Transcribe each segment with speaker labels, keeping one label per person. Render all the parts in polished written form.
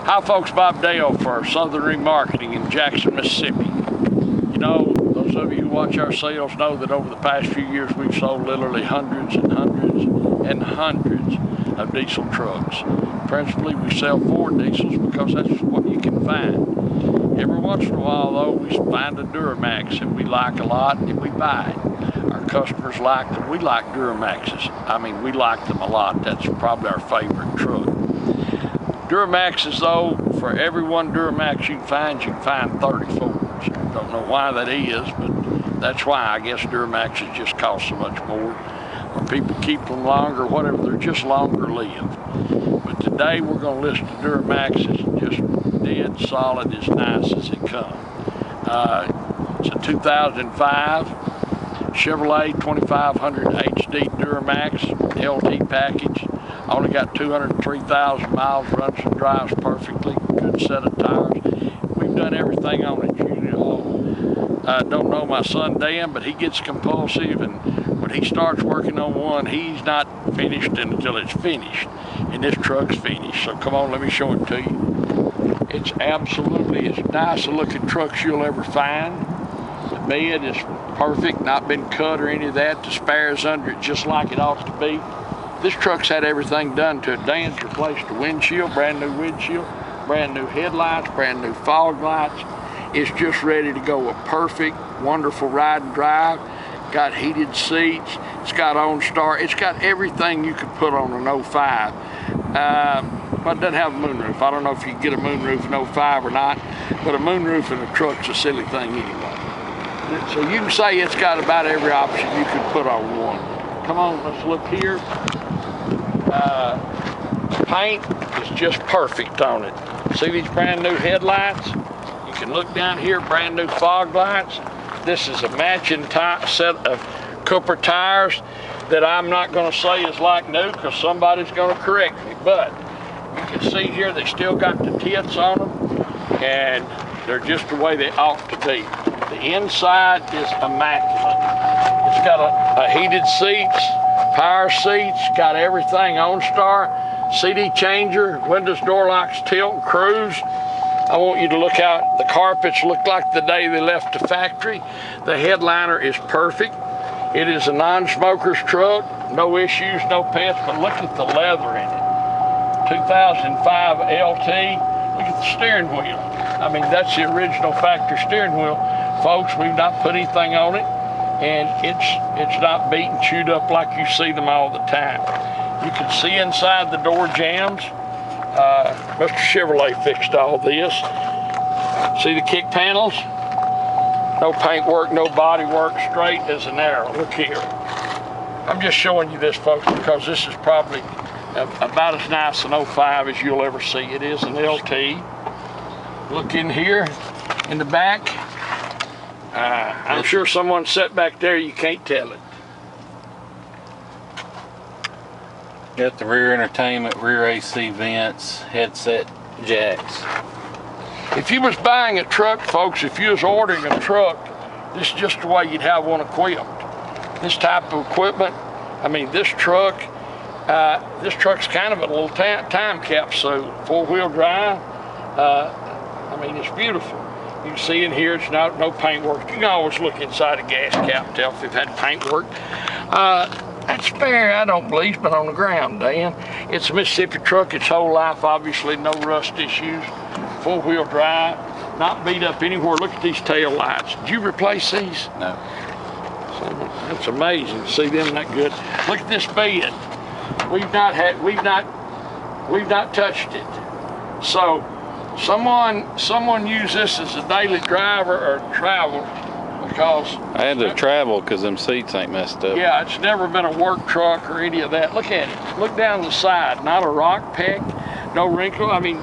Speaker 1: Hi folks, Bob Dale for Southern Remarketing in Jackson, Mississippi. You know, those of you who watch our sales know that over the past few years we've sold literally hundreds and hundreds and hundreds of diesel trucks. Principally we sell Ford diesels because that's what you can find. Every once in a while though we find a Duramax that we like a lot and we buy it. Our customers like them. We like Duramaxes. I mean, we like them a lot. That's probably our favorite truck. Duramaxes though, for every one Duramax you can find 30 Fords. Don't know why that is, but that's why I guess Duramaxes just cost so much more. Or people keep them longer, whatever, they're just longer lived. But today we're going to list the Duramaxes just dead solid, as nice as they come. It's a 2005 Chevrolet 2500 HD Duramax LT package. Only got 203,000 miles, runs and drives perfectly, good set of tires. We've done everything on it, you know. I don't know my son Dan, but he gets compulsive, and when he starts working on one, he's not finished until it's finished. And this truck's finished, so come on, let me show it to you. It's absolutely as nice a looking truck you'll ever find. The bed is perfect, not been cut or any of that. The spares under it just like it ought to be. This truck's had everything done to it. Dan's replaced the windshield, brand new windshield, brand new headlights, brand new fog lights. It's just ready to go. A perfect, wonderful ride and drive. Got heated seats. It's got OnStar. It's got everything you could put on an 05. But it doesn't have a moonroof. I don't know if you can get a moonroof in 05 or not, but a moonroof in a truck's a silly thing anyway. So you can say it's got about every option you could put on one. Come on, let's look here. Paint is just perfect on it. See these brand new headlights? You can look down here, brand new fog lights. This is a matching set of Cooper tires that I'm not going to say is like new because somebody's going to correct me. But you can see here they still got the tits on them and they're just the way they ought to be. The inside is immaculate. It's got a heated seats, power seats, got everything OnStar, CD changer, windows, door locks, tilt, and cruise. I want you to look out. The carpets look like the day they left the factory. The headliner is perfect. It is a non-smoker's truck, no issues, no pets, but look at the leather in it. 2005 LT, look at the steering wheel. I mean, that's the original factory steering wheel. Folks, we've not put anything on it, and it's not beat and chewed up like you see them all the time. You can see inside the door jambs. Mr. Chevrolet fixed all this. See the kick panels? No paint work, no body work, straight as an arrow. Look here. I'm just showing you this, folks, because this is probably about as nice an 05 as you'll ever see. It is an LT. Look in here, in the back. I'm sure someone sat back there, you can't tell it.
Speaker 2: Got the rear entertainment, rear AC vents, headset jacks.
Speaker 1: If you was buying a truck, folks, if you was ordering a truck, this is just the way you'd have one equipped. This type of equipment, I mean, this truck's kind of a little time capsule, four-wheel drive. I mean, it's beautiful. You can see in here, it's no paint work. You can always look inside a gas cap and tell if they've had paint work. That's fair, I don't believe, it's been on the ground, Dan. It's a Mississippi truck its whole life, obviously no rust issues. Four-wheel drive, not beat up anywhere. Look at these tail lights. Did you replace these?
Speaker 2: No.
Speaker 1: So, that's amazing to see them that good. Look at this bed. We've not touched it. So someone use this as a daily driver or travel because
Speaker 2: I had to travel because them seats ain't messed up.
Speaker 1: Yeah, it's never been a work truck or any of that. Look at it. Look down the side. Not a rock peck, no wrinkle. I mean,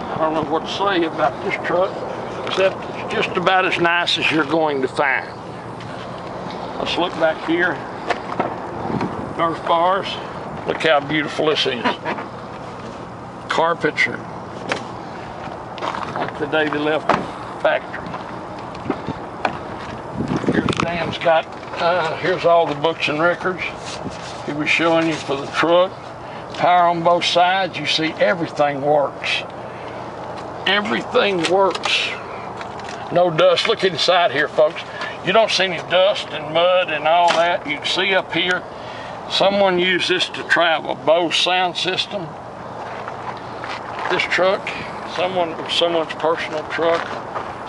Speaker 1: I don't know what to say about this truck, except it's just about as nice as you're going to find. Let's look back here. North bars. Look how beautiful this is. Carpets are like the day they left the factory. Here's Dan's got, here's all the books and records he was showing you for the truck. power on both sides. You see everything works. Everything works. No dust. Look inside here, folks. You don't see any dust and mud and all that. You can see up here, someone used this to travel. Bose sound system. This truck, someone's personal truck.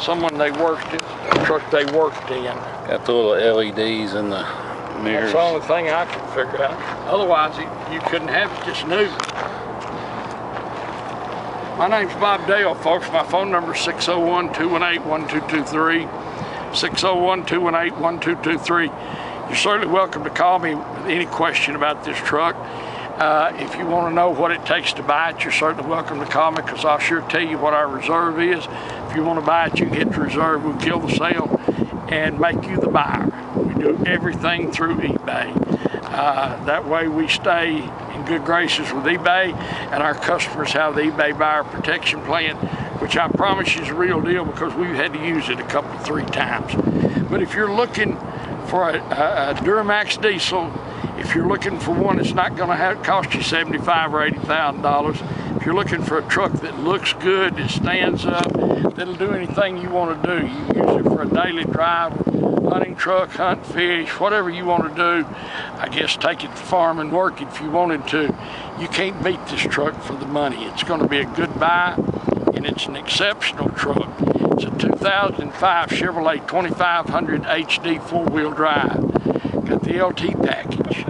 Speaker 1: Someone they worked in, a truck they worked in.
Speaker 2: Got the little LEDs in the mirrors.
Speaker 1: That's the only thing I can figure out. Otherwise, you couldn't have it, just new. My name's Bob Dale, folks. My phone number is 601-218-1223. 601-218-1223. You're certainly welcome to call me with any question about this truck. If you want to know what it takes to buy it, you're certainly welcome to call me, because I'll sure tell you what our reserve is. If you want to buy it, you can hit the reserve. We'll kill the sale and make you the buyer. We do everything through eBay. That way we stay in good graces with eBay, and our customers have the eBay buyer protection plan, which I promise you is a real deal, because we've had to use it a couple, 3 times. But if you're looking for a Duramax diesel, if you're looking for one that's not going to cost you $75,000 or $80,000, if you're looking for a truck that looks good, that stands up, that'll do anything you want to do, you can use it for a daily drive, hunting truck, hunt, fish, whatever you want to do. I guess take it to farm and work it if you wanted to. You can't beat this truck for the money. It's going to be a good buy, and it's an exceptional truck. It's a 2005 Chevrolet 2500 HD 4-wheel drive. Got the LT package,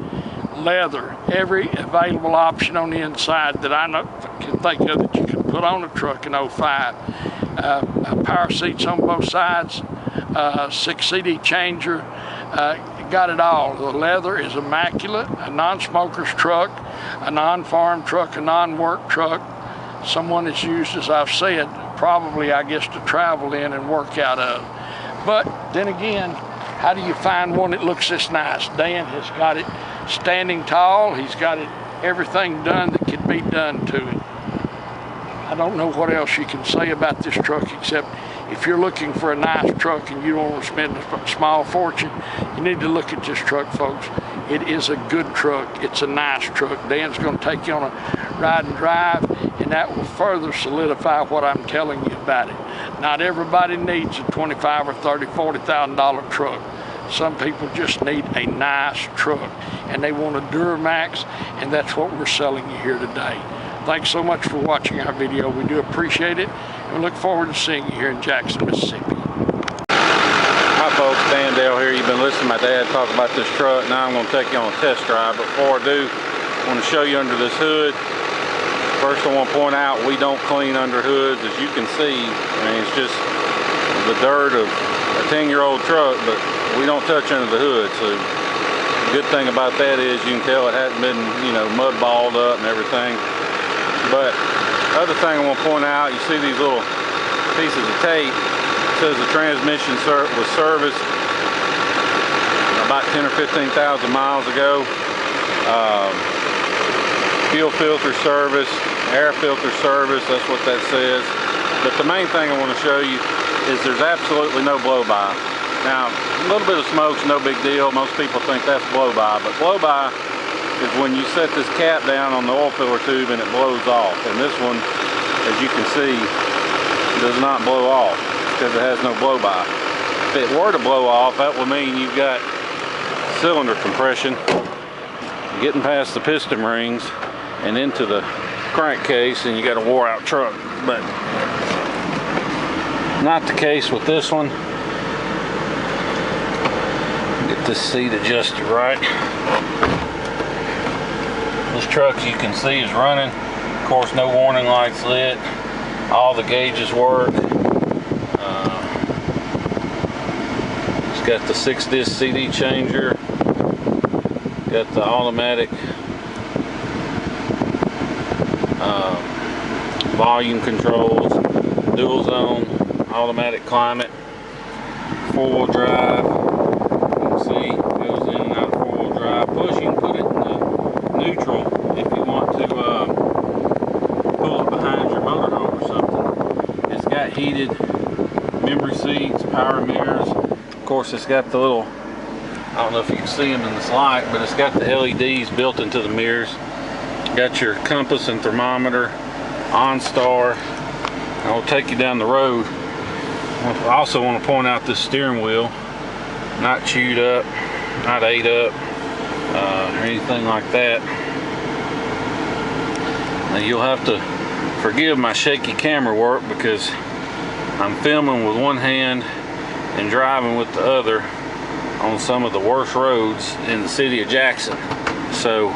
Speaker 1: leather, every available option on the inside that I can think of that you can put on a truck in 05. Power seats on both sides, 6 CD changer, got it all. The leather is immaculate, a non-smoker's truck, a non-farm truck, a non-work truck. Someone is used, as I've said, probably, I guess, to travel in and work out of. But then again, how do you find one that looks this nice? Dan has got it standing tall. He's got it everything done that can be done to it. I don't know what else you can say about this truck, except if you're looking for a nice truck and you don't want to spend a small fortune, you need to look at this truck, folks. It is a good truck. It's a nice truck. Dan's going to take you on a ride and drive, and that will further solidify what I'm telling you about it. Not everybody needs a $25,000 or $30,000, $40,000 truck. Some people just need a nice truck, and they want a Duramax, and that's what we're selling you here today. Thanks so much for watching our video. We do appreciate it, and we look forward to seeing you here in Jackson, Mississippi.
Speaker 2: Hi folks, Dan Dale here. You've been listening to my dad talk about this truck. Now I'm going to take you on a test drive. But before I do, I want to show you under this hood. First, I want to point out we don't clean under hoods. As you can see, I mean, it's just the dirt of a 10-year-old truck, but we don't touch under the hood. So the good thing about that is you can tell it hasn't been, mud balled up and everything. But other thing I want to point out, you see these little pieces of tape. It says the transmission was serviced about 10 or 15,000 miles ago. Fuel filter service, air filter service, that's what that says. But the main thing I want to show you is there's absolutely no blow-by. Now, a little bit of smoke's no big deal. Most people think that's blow-by, but blow-by is when you set this cap down on the oil filler tube and it blows off. And this one, as you can see, does not blow off because it has no blow-by. If it were to blow off, that would mean you've got cylinder compression getting past the piston rings and into the crankcase, and you got a wore-out truck. But not the case with this one. Get this seat adjusted right. This truck, as you can see, is running. Of course, no warning lights lit. All the gauges work. It's got the 6-disc CD changer. Got the automatic volume controls, dual zone, automatic climate, 4-wheel drive. You can see it goes in and out of 4-wheel drive. Plus, you can put it in the neutral if you want to pull it behind your motorhome or something. It's got heated memory seats, power mirrors. Of course, it's got the little, I don't know if you can see them in this light, but it's got the LEDs built into the mirrors. Got Got your compass and thermometer, OnStar. And we'll take you down the road. I also want to point out this steering wheel, not chewed up, not ate up, or anything like that. Now you'll have to forgive my shaky camera work because I'm filming with one hand and driving with the other on some of the worst roads in the city of Jackson. So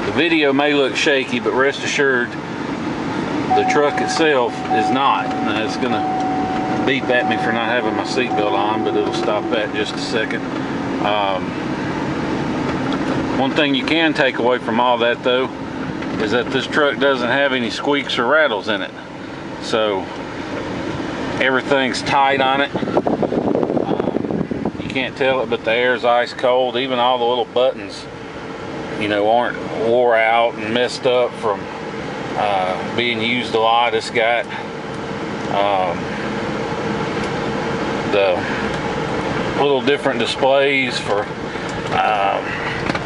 Speaker 2: the video may look shaky, but rest assured the truck itself is not. Now it's gonna beep at me for not having my seatbelt on, but it'll stop that in just a second. One thing you can take away from all that though is that this truck doesn't have any squeaks or rattles in it. So everything's tight on it. You can't tell it, but the air's ice cold. Even all the little buttons, you know, aren't wore out and messed up from being used a lot. It's got the little different displays for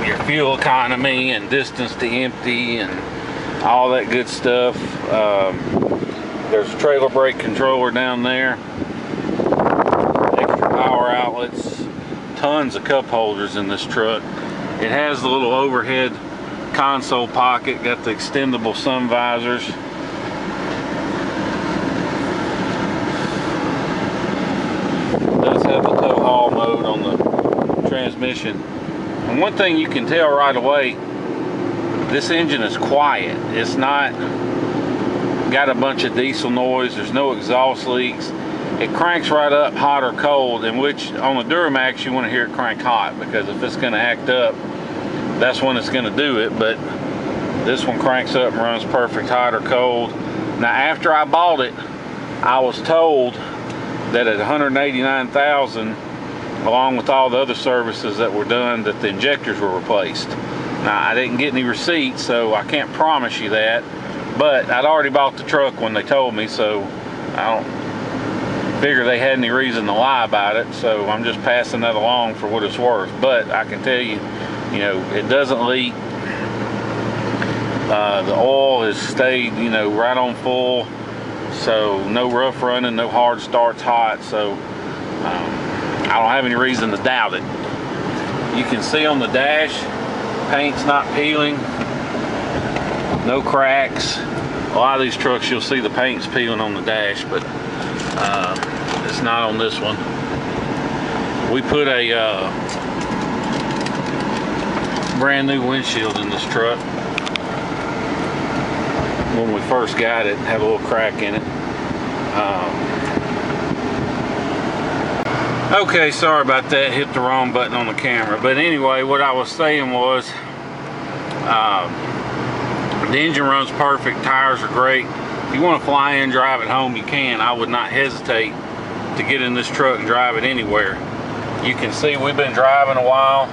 Speaker 2: your fuel economy and distance to empty and all that good stuff. There's a trailer brake controller down there, extra power outlets, tons of cup holders in this truck. It has the little overhead console pocket, got the extendable sun visors. It does have the tow haul mode on the transmission. And one thing you can tell right away, this engine is quiet. It's not got a bunch of diesel noise. There's no exhaust leaks. It cranks right up hot or cold, in which on the Duramax you want to hear it crank hot, because if it's going to act up, that's when it's going to do it. But this one cranks up and runs perfect hot or cold. Now after I bought it, I was told that at 189,000, along with all the other services that were done, that the injectors were replaced. Now I didn't get any receipts, so I can't promise you that, but I'd already bought the truck when they told me, so I don't figure they had any reason to lie about it. So I'm just passing that along for what it's worth. But I can tell you, you know, it doesn't leak. The oil has stayed, you know, right on full, so no rough running, no hard starts hot. So I don't have any reason to doubt it. You can see on the dash, paint's not peeling, no cracks. A lot of these trucks you'll see the paint's peeling on the dash, but it's not on this one. We put a brand new windshield in this truck. When we first got it, had a little crack in it. Okay, sorry about that, hit the wrong button on the camera. But anyway, what I was saying was, the engine runs perfect, tires are great. If you want to fly in, drive it home, you can. I would not hesitate to get in this truck and drive it anywhere. You can see we've been driving a while,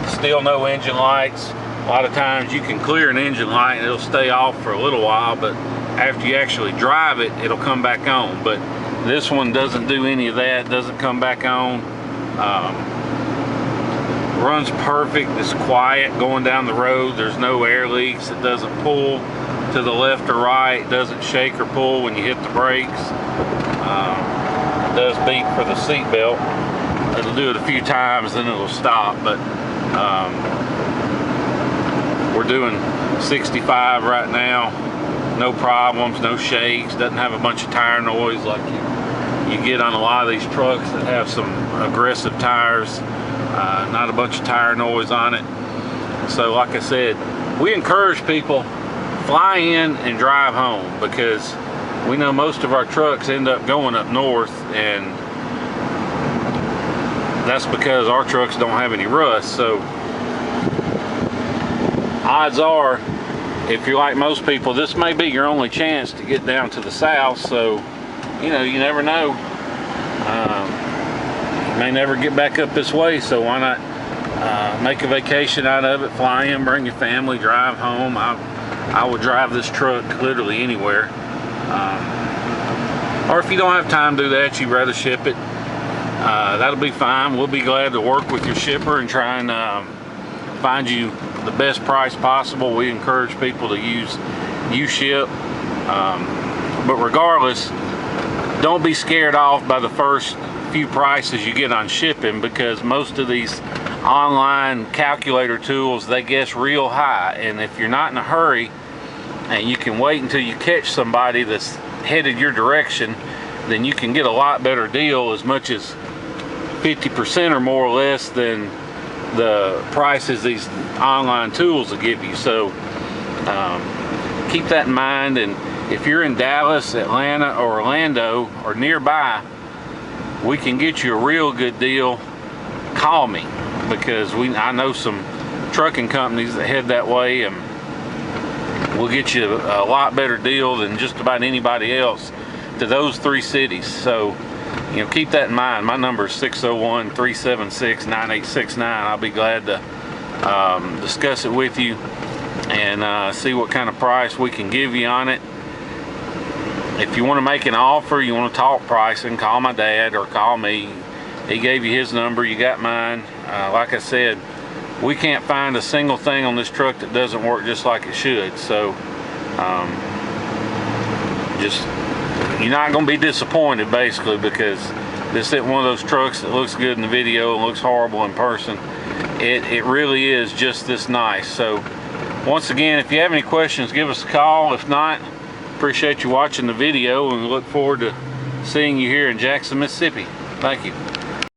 Speaker 2: still no engine lights. A lot of times you can clear an engine light and it'll stay off for a little while, but after you actually drive it, it'll come back on. But this one doesn't do any of that, doesn't come back on. Runs perfect, it's quiet going down the road. There's no air leaks, it doesn't pull to the left or right, it doesn't shake or pull when you hit the brakes. It does beep for the seat belt. It'll do it a few times, then it'll stop. But we're doing 65 right now, no problems, no shakes, doesn't have a bunch of tire noise like you get on a lot of these trucks that have some aggressive tires. Not a bunch of tire noise on it. So like I said, we encourage people, fly in and drive home, because we know most of our trucks end up going up north, and that's because our trucks don't have any rust. So odds are, if you're like most people, this may be your only chance to get down to the south. So, you know, you never know. You may never get back up this way, so why not make a vacation out of it, fly in, bring your family, drive home. I would drive this truck literally anywhere. Or if you don't have time to do that, you'd rather ship it, that'll be fine. We'll be glad to work with your shipper and try and find you the best price possible. We encourage people to use U-Ship. But regardless, don't be scared off by the first few prices you get on shipping, because most of these online calculator tools, they guess real high. And if you're not in a hurry and you can wait until you catch somebody that's headed your direction, then you can get a lot better deal, as much as 50% or more or less than the prices these online tools will give you. So keep that in mind. And if you're in Dallas, Atlanta, or Orlando or nearby, we can get you a real good deal. Call me, because I know some trucking companies that head that way, and we'll get you a lot better deal than just about anybody else to those 3 cities. So, you know, keep that in mind. My number is 601-376-9869. I'll be glad to discuss it with you and see what kind of price we can give you on it. If you want to make an offer, you want to talk pricing, call my dad or call me. He gave you his number, you got mine. Like I said, we can't find a single thing on this truck that doesn't work just like it should. So you're not going to be disappointed, basically, because this isn't one of those trucks that looks good in the video and looks horrible in person. It really is just this nice. So once again, if you have any questions, give us a call. If not, appreciate you watching the video, and we look forward to seeing you here in Jackson, Mississippi. Thank you.